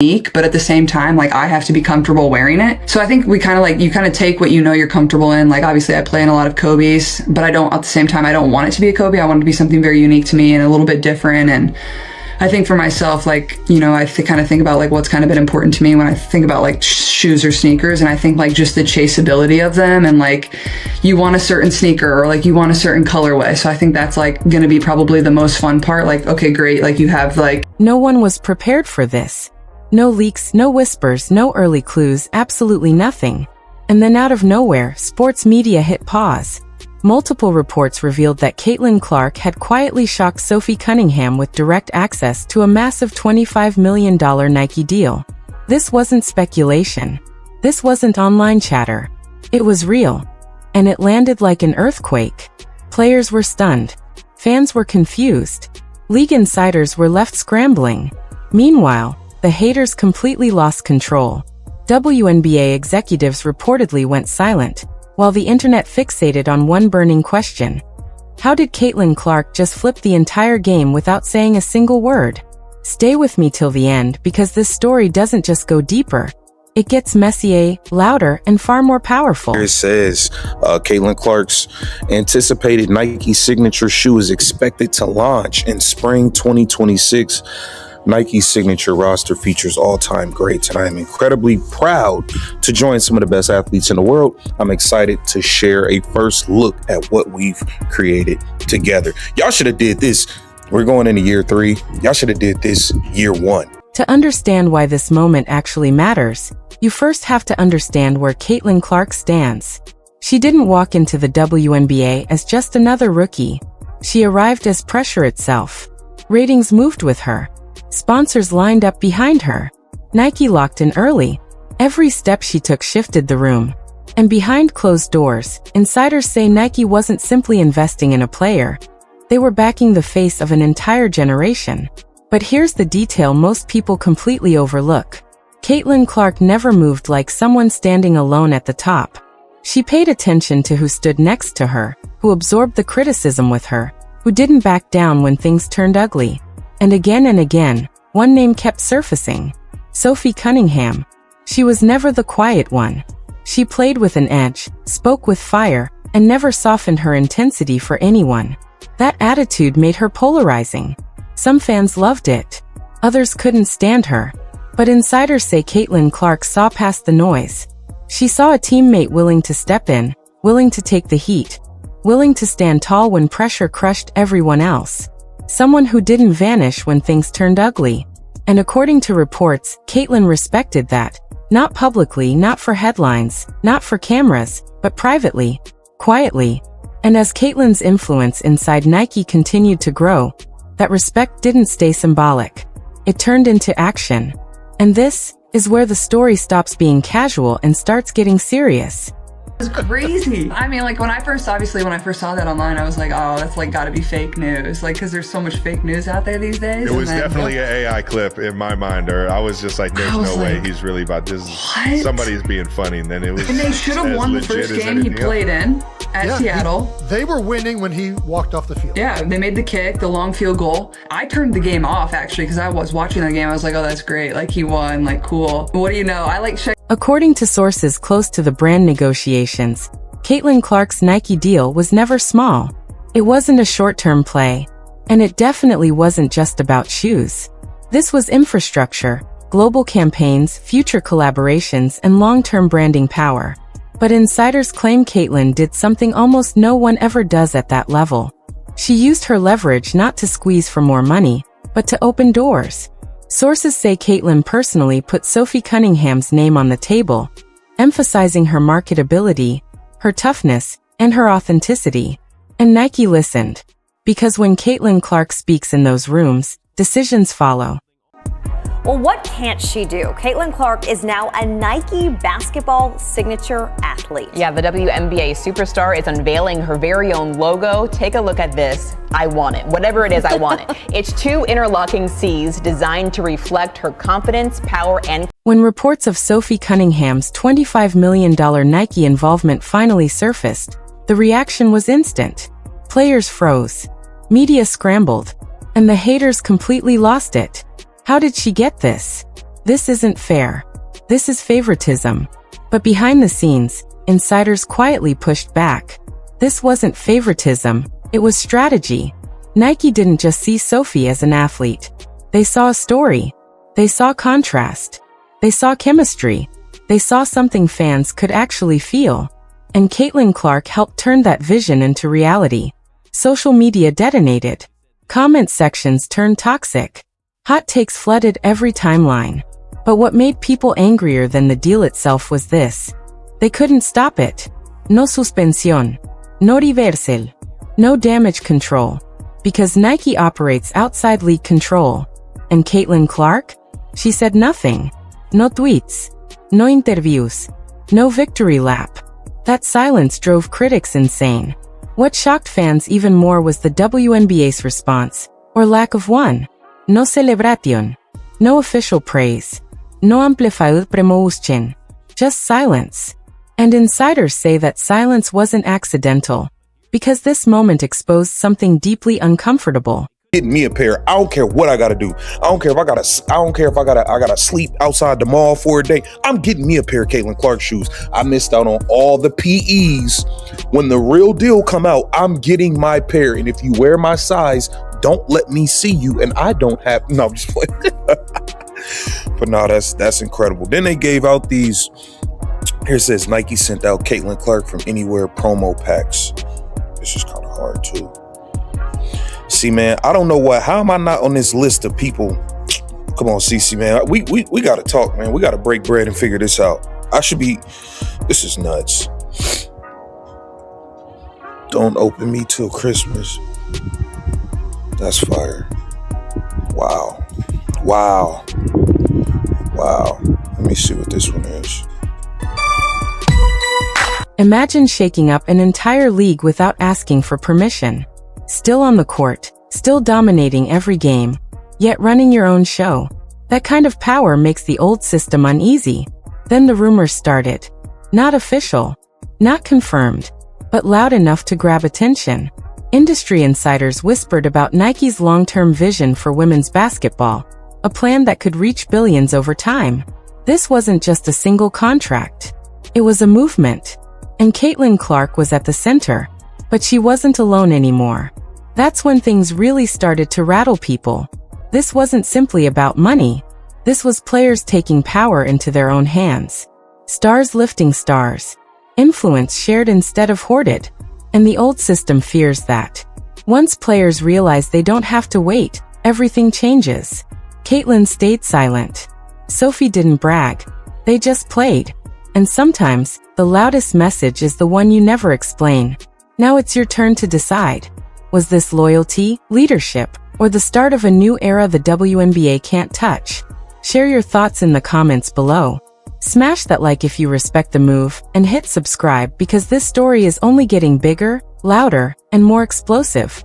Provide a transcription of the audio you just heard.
unique, but at the same time, like, I have to be comfortable wearing it. So I think we kind of like, you kind of take what you know you're comfortable in. Like, obviously I play in a lot of Kobe's, but I don't, at the same time, I don't want it to be a Kobe. I want it to be something very unique to me and a little bit different. And I think for myself, like, you know, I kind of think about like what's kind of been important to me when I think about like shoes or sneakers. And I think like just the chaseability of them, and like you want a certain sneaker or like you want a certain colorway. So I think that's like going to be probably the most fun part. Like, okay, great. Like you have like. No one was prepared for this. No leaks, no whispers, no early clues, absolutely nothing. And then out of nowhere, sports media hit pause. Multiple reports revealed that Caitlyn Clark had quietly shocked Sophie Cunningham with direct access to a massive $25 million Nike deal. This wasn't speculation. This wasn't online chatter. It was real. And it landed like an earthquake. Players were stunned. Fans were confused. League insiders were left scrambling. Meanwhile, the haters completely lost control. WNBA executives reportedly went silent, while the internet fixated on one burning question. How did Caitlyn Clark just flip the entire game without saying a single word? Stay with me till the end, because this story doesn't just go deeper. It gets messier, louder, and far more powerful. It says Caitlyn Clark's anticipated Nike signature shoe is expected to launch in spring 2026. Nike's signature roster features all-time greats, and I am incredibly proud to join some of the best athletes in the world. I'm excited to share a first look at what we've created together. Y'all should have did this. We're going into year 3. Y'all should have did this year 1. To understand why this moment actually matters, you first have to understand where Caitlyn Clark stands. She didn't walk into the WNBA as just another rookie. She arrived as pressure itself. Ratings moved with her. Sponsors lined up behind her. Nike locked in early. Every step she took shifted the room. And behind closed doors, insiders say Nike wasn't simply investing in a player. They were backing the face of an entire generation. But here's the detail most people completely overlook. Caitlyn Clark never moved like someone standing alone at the top. She paid attention to who stood next to her, who absorbed the criticism with her, who didn't back down when things turned ugly. And again, one name kept surfacing. Sophie Cunningham. She was never the quiet one. She played with an edge, spoke with fire, and never softened her intensity for anyone. That attitude made her polarizing. Some fans loved it. Others couldn't stand her. But insiders say Caitlyn Clark saw past the noise. She saw a teammate willing to step in, willing to take the heat, willing to stand tall when pressure crushed everyone else. Someone who didn't vanish when things turned ugly. And according to reports, Caitlyn respected that. Not publicly, not for headlines, not for cameras, but privately, quietly. And as Caitlyn's influence inside Nike continued to grow, that respect didn't stay symbolic. It turned into action. And this is where the story stops being casual and starts getting serious. It's crazy. I mean, like when I first saw that online, I was like, oh, that's like gotta be fake news. Like, cause there's so much fake news out there these days. It was definitely an AI clip in my mind, or I was just like, there's no way he's really about this. What? Somebody's being funny. And then it was. And they should have won the first game he played in at Seattle. They were winning when he walked off the field. Yeah, they made the kick, the long field goal. I turned the game off actually, because I was watching the game. I was like, oh, that's great. Like he won, like cool. What do you know? I like According to sources close to the brand negotiations, Caitlyn Clark's Nike deal was never small. It wasn't a short-term play. And it definitely wasn't just about shoes. This was infrastructure, global campaigns, future collaborations, and long-term branding power. But insiders claim Caitlyn did something almost no one ever does at that level. She used her leverage not to squeeze for more money, but to open doors. Sources say Caitlyn personally put Sophie Cunningham's name on the table, emphasizing her marketability, her toughness, and her authenticity. And Nike listened. Because when Caitlyn Clark speaks in those rooms, decisions follow. Well, what can't she do? Caitlyn Clark is now a Nike basketball signature athlete. Yeah, the WNBA superstar is unveiling her very own logo. Take a look at this. I want it. Whatever it is, I want it. It's 2 interlocking C's designed to reflect her confidence, power, and... When reports of Sophie Cunningham's $25 million Nike involvement finally surfaced, the reaction was instant. Players froze. Media scrambled. And the haters completely lost it. How did she get this? This isn't fair. This is favoritism. But behind the scenes, insiders quietly pushed back. This wasn't favoritism, it was strategy. Nike didn't just see Sophie as an athlete. They saw a story. They saw contrast. They saw chemistry. They saw something fans could actually feel. And Caitlyn Clark helped turn that vision into reality. Social media detonated. Comment sections turned toxic. Hot takes flooded every timeline. But what made people angrier than the deal itself was this. They couldn't stop it. No suspensión. No reversal. No damage control. Because Nike operates outside league control. And Caitlyn Clark? She said nothing. No tweets. No interviews. No victory lap. That silence drove critics insane. What shocked fans even more was the WNBA's response, or lack of one. No celebration. No official praise. No amplified promotion. Just silence. And insiders say that silence wasn't accidental, because this moment exposed something deeply uncomfortable. Getting me a pair. I don't care what I gotta do. I don't care if I gotta sleep outside the mall for a day. I'm getting me a pair of Caitlyn Clark shoes. I missed out on all the PEs. When the real deal come out, I'm getting my pair. And if you wear my size, don't let me see you. And I don't have, no, I'm just playing. But no, that's incredible. Then they gave out these, here it says Nike sent out Caitlyn Clark from Anywhere promo packs. This is kind of hard too. See, man, I don't know why. How am I not on this list of people? Come on, CC, man. We got to talk, man. We got to break bread and figure this out. I should be. This is nuts. Don't open me till Christmas. That's fire. Wow. Wow. Wow. Let me see what this one is. Imagine shaking up an entire league without asking for permission. Still on the court, still dominating every game, yet running your own show. That kind of power makes the old system uneasy. Then the rumors started. Not official, not confirmed, but loud enough to grab attention. Industry insiders whispered about Nike's long-term vision for women's basketball, a plan that could reach billions over time. This wasn't just a single contract. It was a movement. And Caitlyn Clark was at the center. But she wasn't alone anymore. That's when things really started to rattle people. This wasn't simply about money. This was players taking power into their own hands. Stars lifting stars. Influence shared instead of hoarded. And the old system fears that. Once players realize they don't have to wait, everything changes. Caitlyn stayed silent. Sophie didn't brag. They just played. And sometimes, the loudest message is the one you never explain. Now it's your turn to decide. Was this loyalty, leadership, or the start of a new era the WNBA can't touch? Share your thoughts in the comments below. Smash that like if you respect the move, and hit subscribe because this story is only getting bigger, louder, and more explosive.